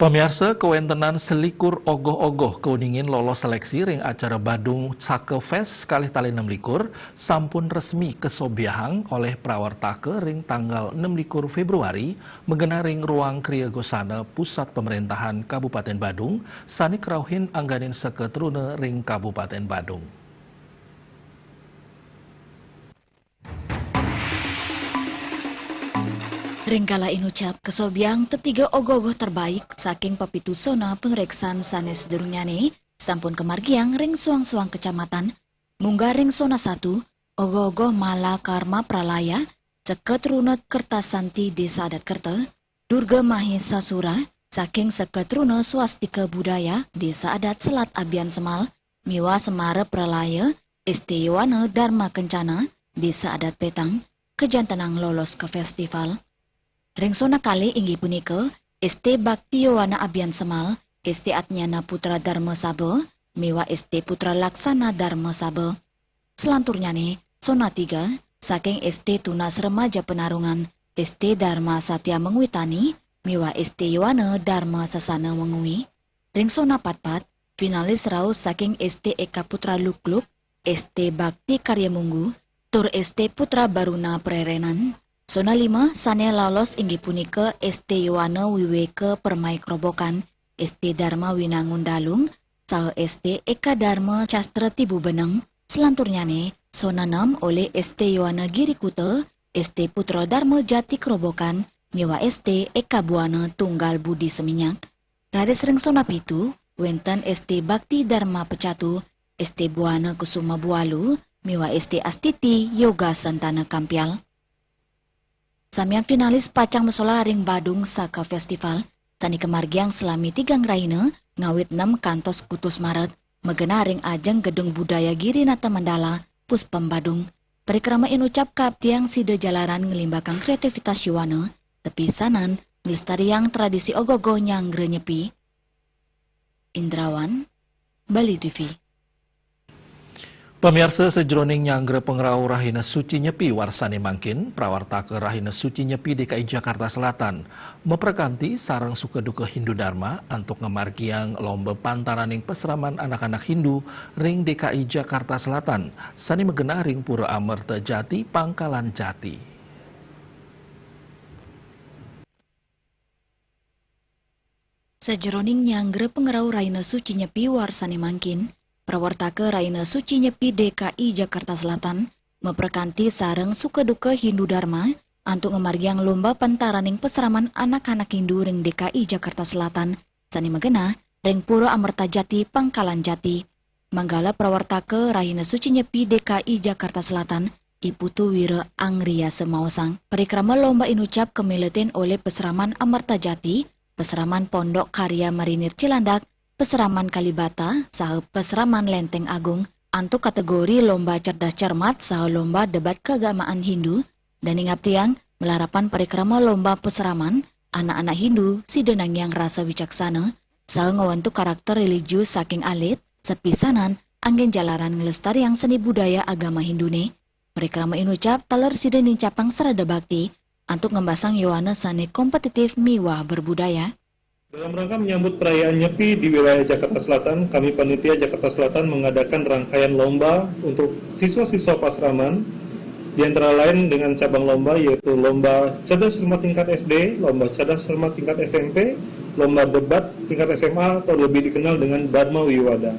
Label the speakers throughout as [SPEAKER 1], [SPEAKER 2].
[SPEAKER 1] Pemirsa, kewentenan selikur ogoh-ogoh keuningin lolos seleksi ring acara Badung Sake Fest kali tali 6 sampun resmi kesobiahang oleh prawartake ring tanggal 6 Februari mengenai ring ruang Kriya Gosana Pusat Pemerintahan Kabupaten Badung sani krauhin angganin seketrune ring Kabupaten Badung.
[SPEAKER 2] Ringkala inucap kesobiang tetiga ogoh-ogoh terbaik saking papitu sona pengreksan sanes durunyane sampun kemargiang ring suang-suang kecamatan munggah ring sona 1 ogoh-ogoh Mala Karma Pralaya seket runut Kertasanti Desa Adat Kerta Durga Mahesa Sura saking seket runut Swastika Budaya Desa Adat Selat Abian Semal Miwa Semara Pralaya Estewana Dharma Kencana Desa Adat Petang kejantanang lolos ke festival. Ring sona kali inggi punika ST Bakti Yowana Abian Semal, ST Atnyana Putra Dharma Sabe, Miwa ST Putra Laksana Dharma Sabe. Selanturnya nih, sona 3, saking ST Tunas Remaja Penarungan, ST Dharma Satya Mengwitani, Miwa ST Yowana Dharma Sasana Mengui. Ring sona 44, finalis raus saking ST Eka Putra Lukluk, ST Bakti Karya Munggu, Tur ST Putra Baruna Prerenan. Sona 5, sane lolos inggi punika ST Yowana Wiweke Permai Krobokan, ST Dharma Winangun Dalung, saha ST Eka Dharma Castra Tibu Beneng. Selanturnya nih, sona 6 oleh ST Yowana Giri Kute, ST Putra Dharma Jati Krobokan, miwa ST Eka Buana Tunggal Budi Seminyak. Rades ring sona 7, wenten ST Bakti Dharma Pecatu, ST Buana Kusuma Bualu, miwa ST Astiti Yoga Santana Kampial. Samian finalis pacang mesola ring Badung Saka Festival, sani kemargiang selami 3 ngeraina, ngawit 6 kantos kutus Maret, megena ring ajeng Gedung Budaya Girinata Mandala, Puspem Badung. Perikrama inucap kaptiang side jalaran ngelimbakang kreativitas Yowana, tepi sanan, ngelestariang tradisi ogogoh nyanggre nyepi. Indrawan, Bali TV.
[SPEAKER 1] Pemirsa sejroning nyanggre pengrau Rahina Suci Nyepi warsani mangkin, prawartake Rahina Suci Nyepi DKI Jakarta Selatan, memperkanti sarang suka-duka Hindu Dharma untuk ngemargiang lomba pantaraning peseraman anak-anak Hindu ring DKI Jakarta Selatan, sani megena ring Pura Amerta Jati Pangkalan Jati.
[SPEAKER 2] Sejroning nyanggre pengrau Rahina Suci Nyepi warsani mangkin, prawartake Rahina Suci Nyepi DKI Jakarta Selatan memperkanti sareng suka-duka Hindu Dharma untuk ngemargiang lomba pantaraning peseraman anak-anak Hindu ring DKI Jakarta Selatan sani megena ring Pura Amerta Jati Pangkalan Jati. Manggala prawartake Rahina Suci Nyepi DKI Jakarta Selatan Iputu Wira Angria Semaosang. Perikrama lomba inucap kemileten oleh peseraman Amerta Jati, peseraman Pondok Karya Marinir Cilandak, peseraman Kalibata, saha peseraman Lenteng Agung, antuk kategori lomba cerdas cermat saha lomba debat keagamaan Hindu, dan ingap tiang melarapan perikrama lomba peseraman anak-anak Hindu sidenang yang rasa wicaksana, saha ngawantu karakter religius saking alit, sepisanan anggen jalaran ngelestariang seni budaya agama Hindune. Perikrama inucap taler sidening capang serada bakti, antuk ngembasang Yowana sane kompetitif miwa berbudaya.
[SPEAKER 3] Dalam rangka menyambut perayaan Nyepi di wilayah Jakarta Selatan, kami panitia Jakarta Selatan mengadakan rangkaian lomba untuk siswa-siswa Pasraman, di antara lain dengan cabang lomba yaitu lomba cerdas cermat tingkat SD, lomba cerdas cermat tingkat SMP, lomba debat tingkat SMA atau lebih dikenal dengan Dharma Wiwada.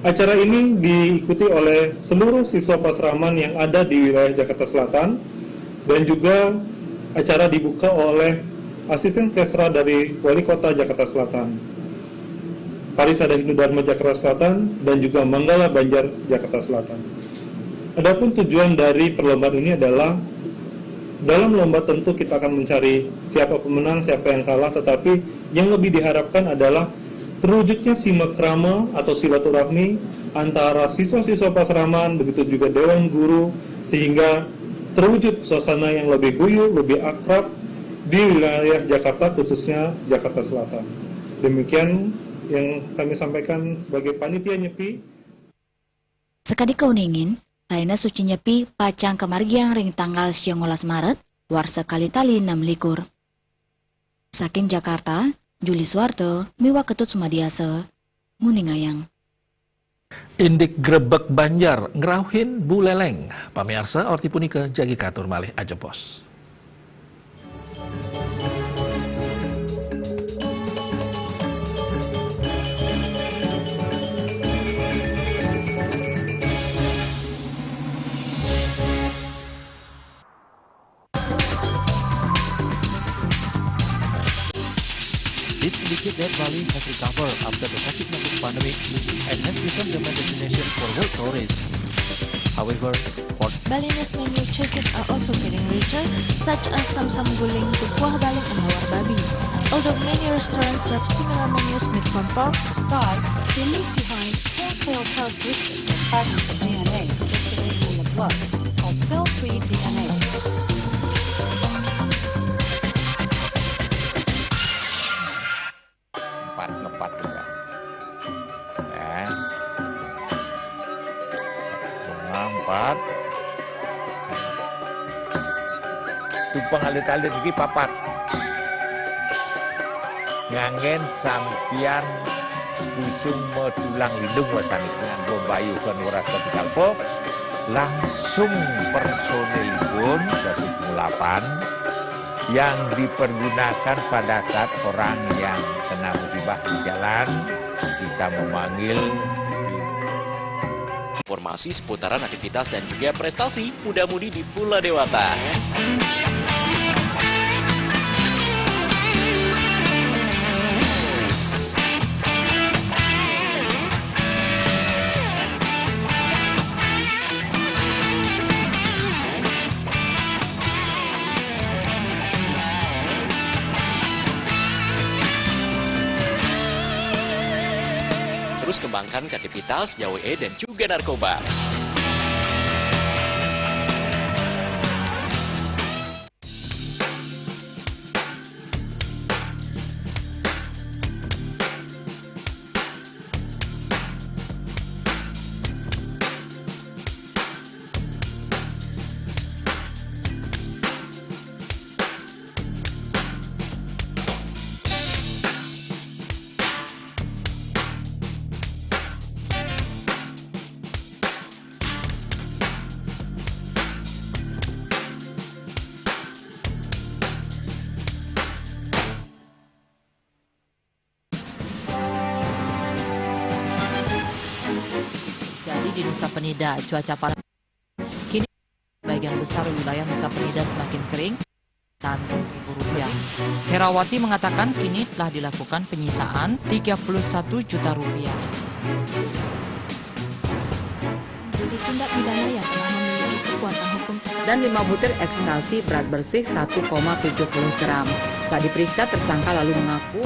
[SPEAKER 3] Acara ini diikuti oleh seluruh siswa Pasraman yang ada di wilayah Jakarta Selatan dan juga acara dibuka oleh Asisten Kesra dari Wali Kota Jakarta Selatan, Parisada Hindu Dharma Jakarta Selatan, dan juga Manggala Banjar Jakarta Selatan. Adapun tujuan dari perlombaan ini adalah dalam lomba tentu kita akan mencari siapa pemenang, siapa yang kalah, tetapi yang lebih diharapkan adalah terwujudnya simakrama atau silaturahmi antara siswa-siswa Pasraman, begitu juga Dewan Guru, sehingga terwujud suasana yang lebih guyup, lebih akrab di wilayah Jakarta, khususnya Jakarta Selatan. Demikian yang kami sampaikan sebagai panitia Nyepi.
[SPEAKER 2] Sekadi kauningin, Rahina Suci Nyepi pacang kemargiang ring tanggal 19 Maret, warsa kali tali 6 likur. Saking Jakarta, Juli Suwarto, Miwa Ketut Sumadiasa, Muningayang.
[SPEAKER 1] Indik Grebek Banjar ngerauhin buleleng. Pamirsa orti punika jagi katur malih ajepos.
[SPEAKER 4] This indicates that Bali has recovered after the COVID-19 pandemic and has become the main destination for world tourists. However,
[SPEAKER 2] Balinese menu choices are also getting richer, such as Samsam Guling to Kuah Balong and Hawar Babi. Although many restaurants serve similar menus made from pork, style, they leave behind telltale characteristics and fragments of DNA circulating in the blood, called cell-free DNA.
[SPEAKER 5] Ngepat juga. Ya. Empat. Tumpang alit-alit iki papat. Ngangen sampian busung medulang lindung wasani nganggo bayu kan ora kepikalpo langsung personilipun 108 yang dipergunakan pada saat orang yang kena musibah di jalan, kita memanggil.
[SPEAKER 6] Informasi seputaran aktivitas dan juga prestasi muda-mudi di Pulau Dewata. Terus kembangkan kreativitas, JWE, dan juga narkoba.
[SPEAKER 7] Di Nusa Penida, cuaca panas. Kini bagian besar wilayah Nusa Penida semakin kering. Rp100.000. Herawati mengatakan kini telah dilakukan penyitaan Rp31 juta.
[SPEAKER 2] Tindak pidana yang telah memiliki kekuatan hukum
[SPEAKER 8] dan 5 butir ekstasi berat bersih 1,70 gram. Saat diperiksa, tersangka lalu mengaku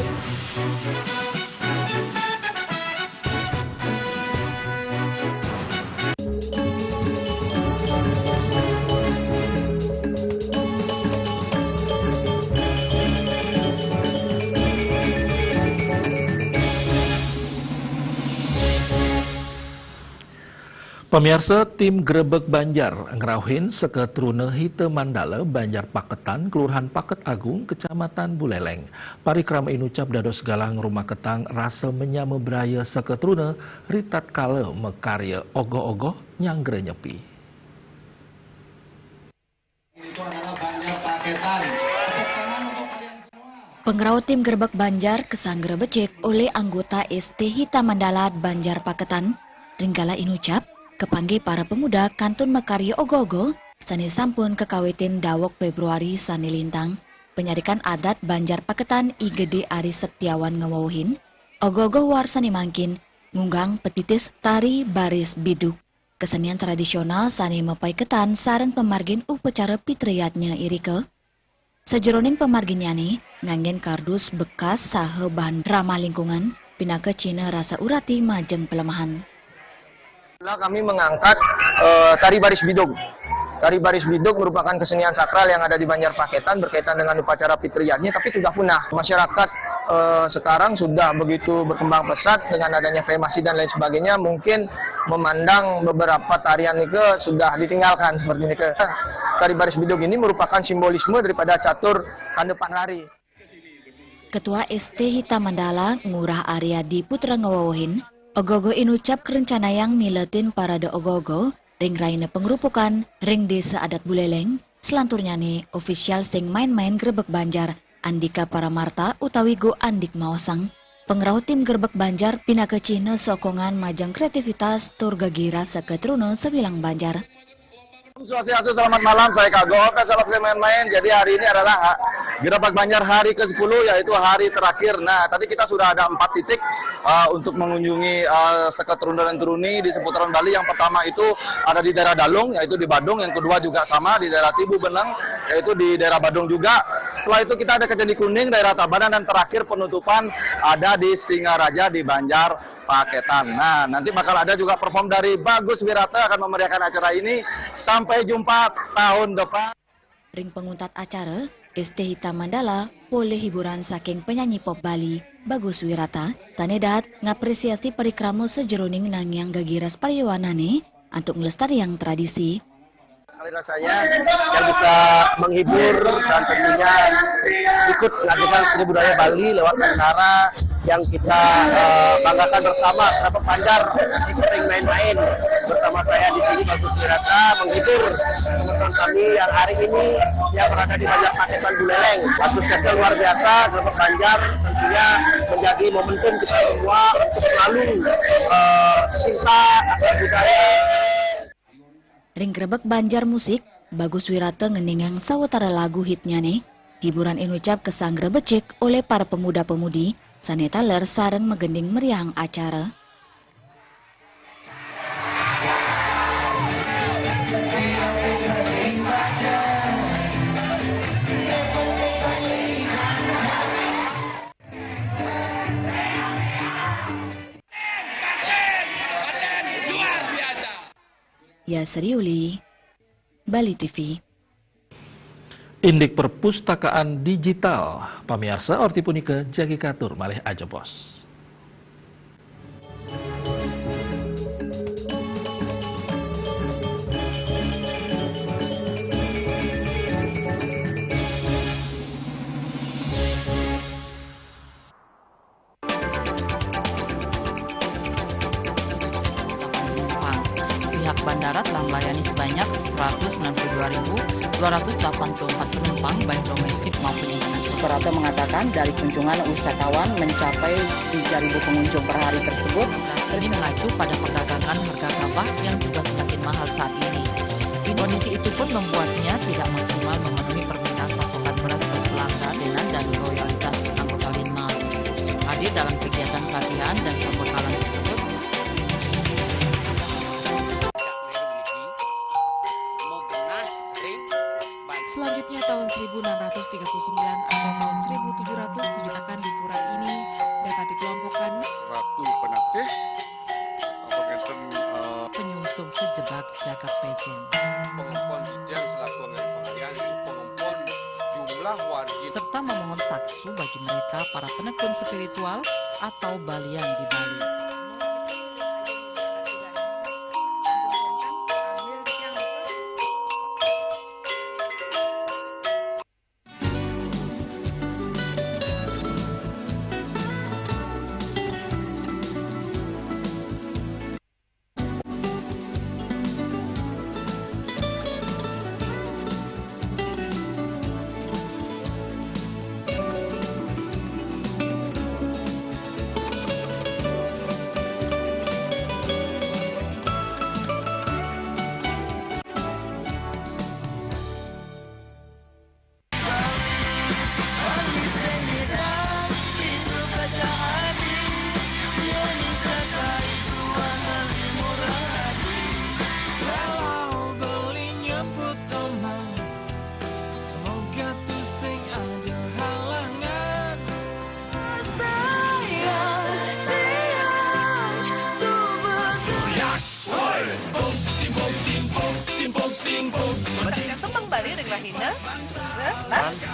[SPEAKER 1] Pemirsa, tim Grebek Banjar ngerauhin seketrune Hite Mandala Banjar Paketan, Kelurahan Paket Agung, Kecamatan Buleleng. Parikrama inucap dados galang rumah ketang rasa menyame beraya seketrune ritat kale mekarya ogoh-ogoh nyanggre nyepi.
[SPEAKER 9] Itu adalah Banjar Paketan.
[SPEAKER 2] Pengrau tim Grebek Banjar kesanggre becek oleh anggota ST Hita Mandala Banjar Paketan, Ringgala inucap kepanggih para pemuda Kantun Mekarya Ogoh-ogoh sani sampun kekawitin dawok Februari sani lintang penyarikan adat Banjar Paketan I Gede Ari Setiawan ngewuhin ogoh-ogoh war sani mangkin ngunggang petitis tari baris biduk kesenian tradisional sani mepai ketan sareng pemargin upacara pitriyatnya irike sejeroning pemarginnya nih nganggen kardus bekas sahe bahan ramah lingkungan pinake Cina rasa urati majeng pelemahan.
[SPEAKER 10] Kami mengangkat tari baris biduk. Tari baris biduk merupakan kesenian sakral yang ada di Banjar Paketan berkaitan dengan upacara fitriyatnya, tapi sudah punah. Masyarakat sekarang sudah begitu berkembang pesat dengan adanya kremasi dan lain sebagainya, mungkin memandang beberapa tarian itu sudah ditinggalkan seperti ini. Tari baris biduk ini merupakan simbolisme daripada catur kandepan lari.
[SPEAKER 2] Ketua ST Hitam Mandala Ngurah Aryadi Putra Ngawawohin, ogogo inucap kerencana yang miletin parade ogogo, ring raine pengrupukan, ring desa adat Buleleng, selanturnya nih official sing main-main Grebek Banjar, Andika Paramarta utawi Go Andik Maosang, pengerau tim Grebek Banjar pina ke Cina sokongan majang kreativitas tur gagira seketruna sebilang Banjar.
[SPEAKER 11] Swastiastu, selamat malam, saya Kago, salam saya main-main. Jadi hari ini adalah Grebek Banjar hari ke-10, yaitu hari terakhir. Nah, tadi kita sudah ada 4 titik untuk mengunjungi seketrun dan turuni di seputaran Bali. Yang pertama itu ada di daerah Dalung, yaitu di Badung. Yang kedua juga sama di daerah Tibu Beneng, yaitu di daerah Badung juga. Setelah itu kita ada ke Candi Kuning, daerah Tabanan, dan terakhir penutupan ada di Singaraja di Banjar Paketan. Nah, nanti bakal ada juga perform dari Bagus Wirata akan memeriahkan acara ini. Sampai jumpa tahun depan.
[SPEAKER 2] Ring penguntat acara, ST Hitam Mandala, boleh hiburan saking penyanyi pop Bali, Bagus Wirata, tanedat ngapresiasi perikramo sejeroning nangyang gagiras pariwanane untuk melestariang tradisi.
[SPEAKER 12] Rasanya yang bisa menghibur dan tentunya ikut menghadirkan seni budaya Bali lewat acara yang kita banggakan bersama. Grebek Banjar sering main-main bersama saya di sini Bagus Wirata menghibur teman-teman kami yang hari ini yang berada di Banjar Paketan Buleleng. Antusiasnya luar biasa. Grebek Banjar tentunya menjadi momentum kita semua untuk selalu cinta akan budaya.
[SPEAKER 2] Ring Grebek Banjar musik, Bagus Wirata ngeningang sawetara lagu hitnya nih. Hiburan inucap kesang grebecek oleh para pemuda-pemudi, saneta ler sareng megending meriang acara. Ya Seriuli, Bali TV.
[SPEAKER 1] Indik Perpustakaan Digital, pamirsa orti punika jagi katur malih aja bos.
[SPEAKER 7] Bandara telah melayani sebanyak 192.284 penumpang baik domestik maupun internasional.
[SPEAKER 8] Suprapto mengatakan dari kunjungan wisatawan mencapai 3.000 pengunjung per hari tersebut.
[SPEAKER 7] Ini mengacu pada perdagangan harga gabah yang juga semakin mahal saat ini. Kondisi itu pun membuatnya tidak maksimal memenuhi permintaan pasokan beras berkelangka dengan dan loyalitas anggota Linmas. Hadir dalam kegiatan pelatihan dan pembekalan tersebut,
[SPEAKER 13] selanjutnya tahun 1639 atau tahun 1707 akan di pura ini dapat dikelompokkan
[SPEAKER 14] Ratu Penatih
[SPEAKER 7] penyungsung sejebak jagat pejen.
[SPEAKER 14] Pengumpul Dijen selaku anggaran pengalian pengumpul jumlah warga
[SPEAKER 7] serta memohon taksu bagi mereka para penekun spiritual atau balian di Bali.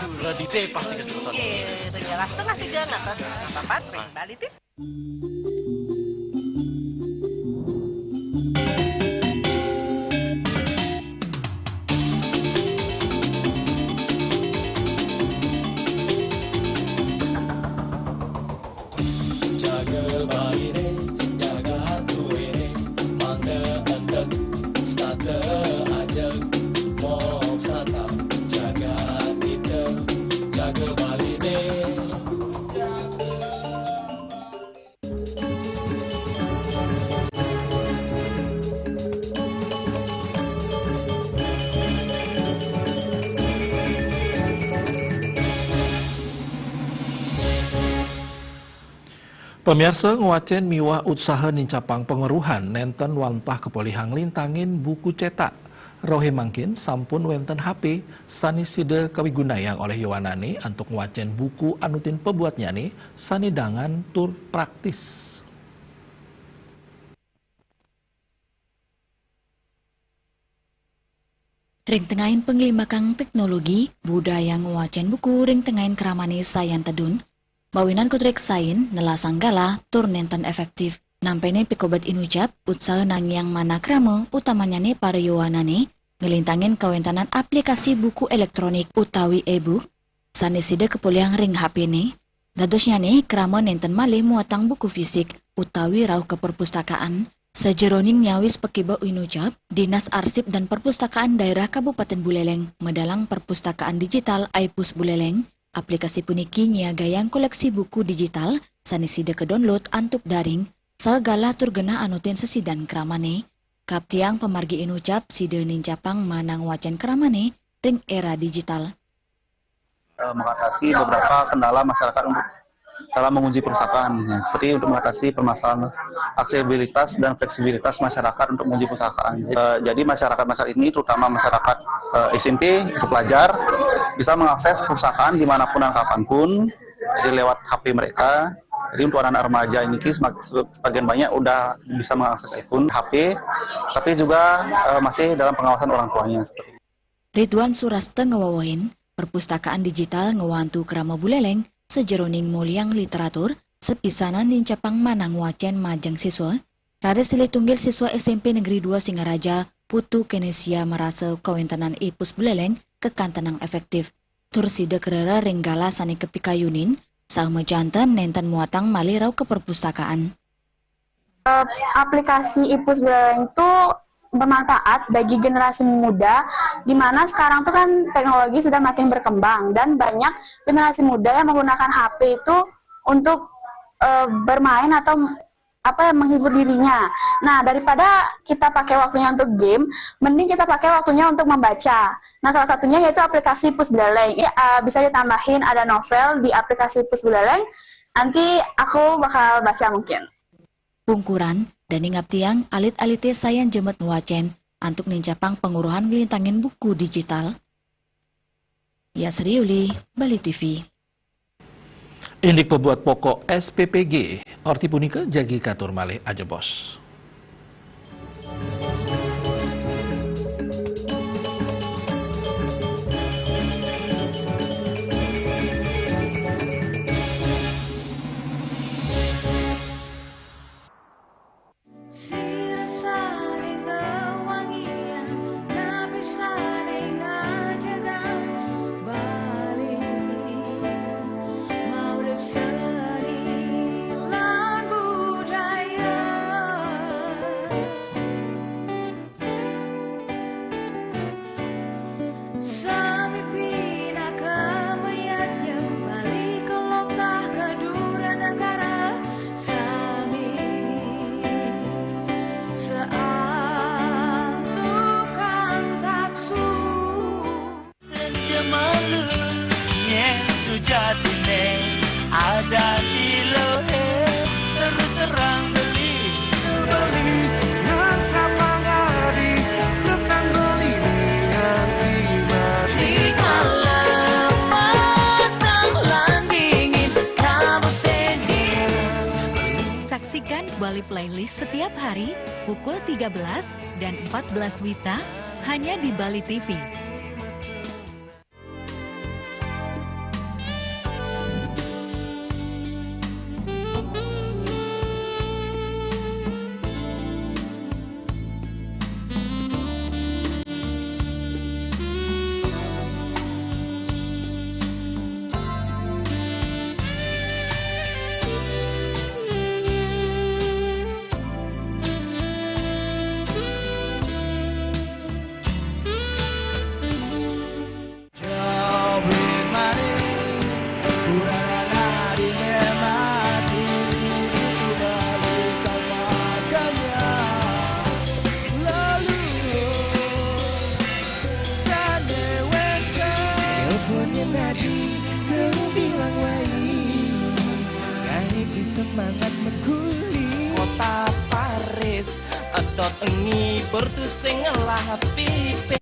[SPEAKER 6] Sudah dite pasti kesebutan.
[SPEAKER 15] Iya, setengah 3 ngatos papat ring Bali TV.
[SPEAKER 1] Pemirsa nguacen miwah usaha nincapang pengeruhan nenten wantah kepolihang lintangin buku cetak. Rohe mangkin sampun wenten HP sani sida kawigunayang oleh Yowanane untuk nguacen buku anutin pebuatnya nih sani dangan tur praktis.
[SPEAKER 2] Ring tengahin penglimakang teknologi budaya nguacen buku ring tengahin keramani sayan tedun. Bawinan kutrek sain nelasanggala tur nenten efektif. Nampene pikobat inucap utsaha nangyang mana krama utamanya ne para Yowanane ngelintangin kawentanan aplikasi buku elektronik utawi e-book sanesida kepoliang ring HP ne. Dadosnya ne krama nenten malih muatang buku fisik utawi rauh ke perpustakaan. Sejeroning nyawis pekiba inucap, Dinas Arsip dan Perpustakaan Daerah Kabupaten Buleleng medalang perpustakaan digital Aipus Buleleng. Aplikasi puniki nyiagayang koleksi buku digital sanesida ke download antuk daring segala turgena anutin sesidan kramane. Kaptiang pemargi inucap sida nincapang manang wacan kramane ring era digital.
[SPEAKER 16] Mengatasi beberapa kendala masyarakat untuk dalam menguji perpustakaan, ya, seperti untuk mengatasi permasalahan aksesibilitas dan fleksibilitas masyarakat untuk menguji perpustakaan. Jadi masyarakat ini, terutama masyarakat SMP, untuk pelajar, bisa mengakses perpustakaan dimanapun dan kapanpun, jadi lewat HP mereka. Jadi untuk anak remaja ini sebagian banyak udah bisa mengakses iPhone, HP, tapi juga masih dalam pengawasan orang tuanya. Seperti itu.
[SPEAKER 2] Ridwan Suraste ngewawahin, perpustakaan digital ngewantu Krama Buleleng, sejeroning muliang literatur, sepisanan nincapang manang wacen majang siswa, rada sili tunggil siswa SMP Negeri 2 Singaraja, Putu Kenesia merasa kawentanan Ipus Buleleng kekantenang efektif. Tursida kerera renggala sani kepikayunin, sama jantan nenten muatang malirau ke perpustakaan.
[SPEAKER 17] Aplikasi Ipus Buleleng itu bermanfaat bagi generasi muda, di mana sekarang tuh kan teknologi sudah makin berkembang dan banyak generasi muda yang menggunakan HP itu untuk bermain atau menghibur dirinya. Nah, daripada kita pakai waktunya untuk game, mending kita pakai waktunya untuk membaca. Nah, salah satunya yaitu aplikasi Ipus Buleleng. Bisa ditambahin ada novel di aplikasi Ipus Buleleng. Nanti aku bakal baca mungkin.
[SPEAKER 2] Pungkuran dan ingap tiang alit-alite sayan jemet ngewacen antuk nincapang penguruhan ngelintangin buku digital. Ya Seriuli, Bali TV.
[SPEAKER 1] Indik pebuat pokok SPPG, orti punika jagi katur malih aja bos.
[SPEAKER 18] Ada di lohe terus terang beli yang sapang hari terus dan beli nganti mati kalau matang landingin kamu tenis.
[SPEAKER 19] Saksikan Bali Playlist setiap hari pukul 13 dan 14 WITA hanya di Bali TV.
[SPEAKER 18] Sebab engi portu sing ngelah pipe.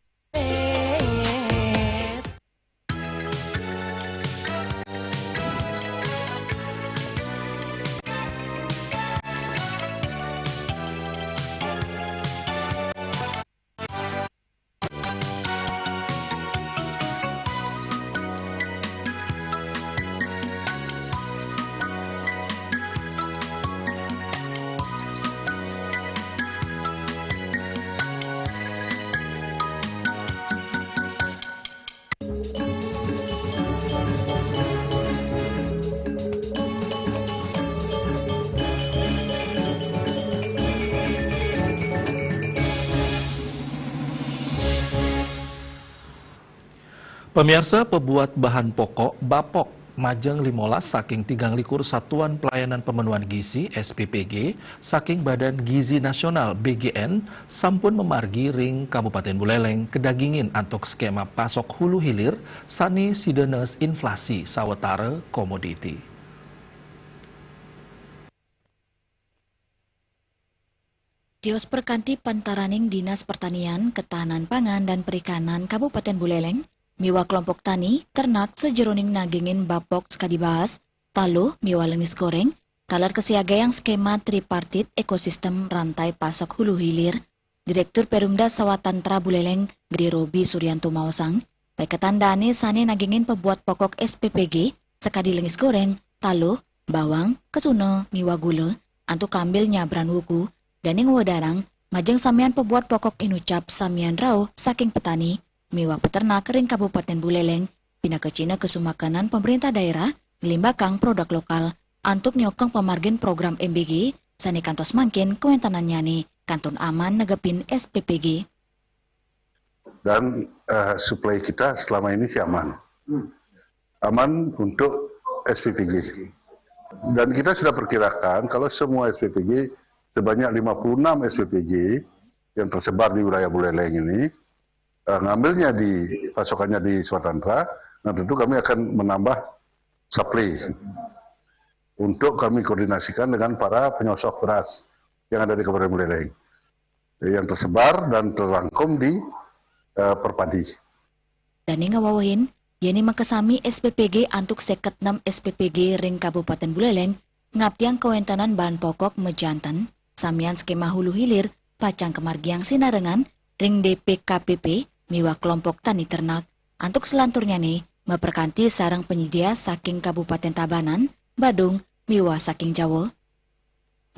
[SPEAKER 1] Pemirsa, pebuat bahan pokok Bapok Majeng 15 saking 3 Satuan Pelayanan Pemenuhan Gizi SPPG saking Badan Gizi Nasional BGN sampun memargi ring Kabupaten Buleleng kedagingin antuk skema pasok hulu hilir sani sidenes inflasi sawetara komoditi.
[SPEAKER 2] Dios Perkanti Pantaraning Dinas Pertanian, Ketahanan Pangan dan Perikanan Kabupaten Buleleng miwa kelompok tani, ternak, sejeroning nagingin bapok sekadibahas, taluh, miwa lengis goreng, kalar kesiagayang skema tripartit ekosistem rantai pasok hulu hilir, Direktur Perumda Sawatantra Buleleng, Gede Robi Suryanto Maosang, paiketandane sane nagingin pebuat pokok SPPG, sekadi lengis goreng, taluh, bawang, kesuna, miwa gula, antu kambil nyabran wuku, daning wadarang, majeng samian pebuat pokok inucap samian rau saking petani, miwa peternak ring Kabupaten Buleleng, pina ke Cina kesumakanan pemerintah daerah, ngelimbakang produk lokal, antuk nyokong pemargin program MBG, sani kantos mangkin kewentanan nyani, kanton aman negepin SPPG.
[SPEAKER 20] Dan suplai kita selama ini sih aman. Aman untuk SPPG. Dan kita sudah perkirakan kalau semua SPPG, sebanyak 56 SPPG yang tersebar di wilayah Buleleng ini, ngambilnya pasokannya di Sawatantra, nah tentu kami akan menambah supply untuk kami koordinasikan dengan para penyosok beras yang ada di Kabupaten Buleleng yang tersebar dan terangkum di Perpadi.
[SPEAKER 2] Dan ngawawahin, yeni makasami SPPG antuk 6 SPPG ring Kabupaten Buleleng ngaptiang kewentanan bahan pokok mejantan, samian skema hulu hilir, pacang kemargiang sinarengan, ring DPKPP, miwa kelompok tani ternak, antuk selanturnya nih, memperkanti sarang penyedia saking Kabupaten Tabanan, Badung, miwa saking Jawa.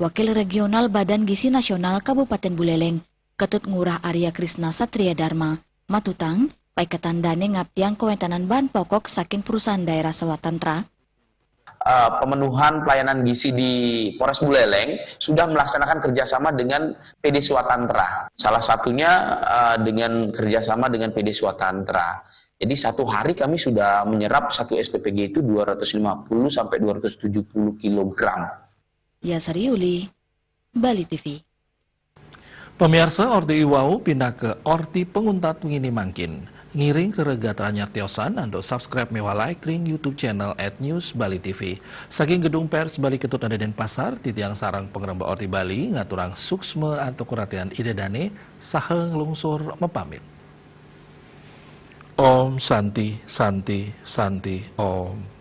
[SPEAKER 2] Wakil Regional Badan Gizi Nasional Kabupaten Buleleng, Ketut Ngurah Arya Krisna Satria Dharma, Matutang, paiketandane ngaptiang kewentanan bahan pokok saking perusahaan daerah Sawatantra.
[SPEAKER 21] Pemenuhan pelayanan gizi di Polres Buleleng sudah melaksanakan kerjasama dengan PD Sawatantra. Salah satunya dengan kerjasama dengan PD Sawatantra. Jadi satu hari kami sudah menyerap satu SPPG itu 250 sampai 270 kg.
[SPEAKER 2] Ya Sariuli, Bali TV.
[SPEAKER 1] Pemirsa, Orti Iwau pindah ke Orti Penguntat Ngini Mangkin. Ngiring ke rega teranyar tiosan untuk subscribe mewah like ring YouTube channel @newsbali.tv. Saking gedung pers Bali Ketut ada Denpasar, titiang sarang pengrembak Orti Bali ngaturang suksme atau kuratian idedane saheng lungsur mepamit. Om Santi Santi Santi Om.